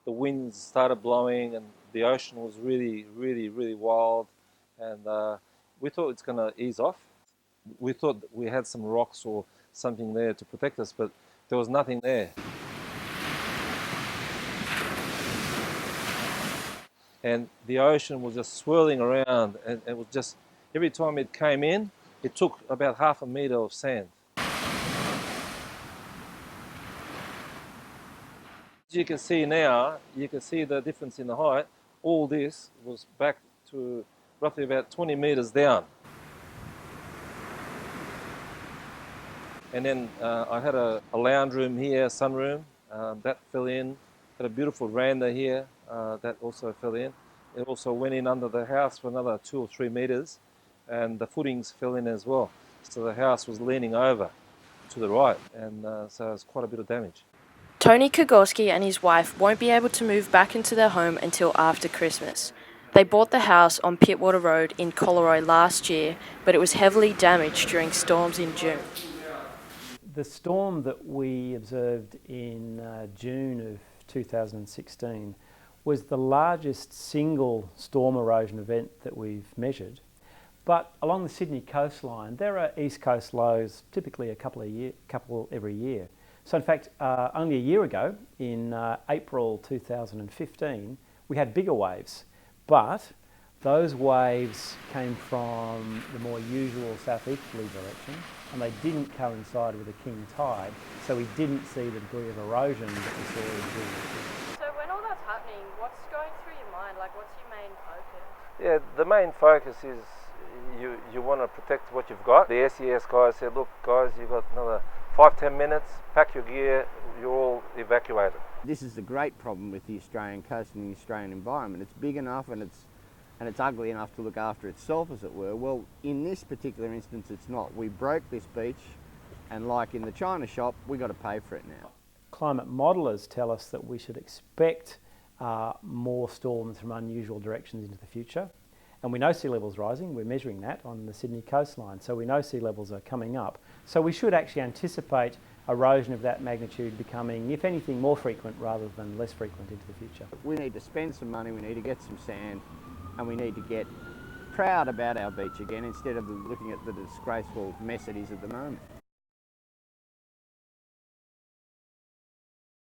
the winds started blowing and the ocean was really, really, really wild. And we thought it's going to ease off. We thought we had some rocks or something there to protect us, but there was nothing there. And the ocean was just swirling around, and it was just, every time it came in, it took about half a meter of sand. As you can see now, you can see the difference in the height. All this was back to roughly about 20 meters down. And then I had a lounge room here, sunroom, that fell in. Had a beautiful veranda here, that also fell in. It also went in under the house for another 2 or 3 meters, and the footings fell in as well. So the house was leaning over to the right, and so it was quite a bit of damage. Tony Kogorski and his wife won't be able to move back into their home until after Christmas. They bought the house on Pittwater Road in Collaroy last year, but it was heavily damaged during storms in June. The storm that we observed in June of 2016 was the largest single storm erosion event that we've measured. But along the Sydney coastline, there are east coast lows, typically a couple every year. So in fact, only a year ago, in April 2015, we had bigger waves, but those waves came from the more usual southeasterly direction, and they didn't coincide with a king tide, so we didn't see the degree of erosion that we saw in June. So when all that's happening, what's going through your mind? Like, what's your main focus? Yeah, the main focus is you want to protect what you've got. The SES guys said, look guys, you've got another 5-10 minutes, pack your gear, you're all evacuated. This is the great problem with the Australian coast and the Australian environment. It's big enough and it's ugly enough to look after itself, as it were. Well, in this particular instance, it's not. We broke this beach, and like in the China shop, we got to pay for it now. Climate modellers tell us that we should expect more storms from unusual directions into the future. And we know sea levels rising, we're measuring that on the Sydney coastline, so we know sea levels are coming up. So we should actually anticipate erosion of that magnitude becoming, if anything, more frequent rather than less frequent into the future. We need to spend some money, we need to get some sand, and we need to get proud about our beach again instead of looking at the disgraceful mess it is at the moment.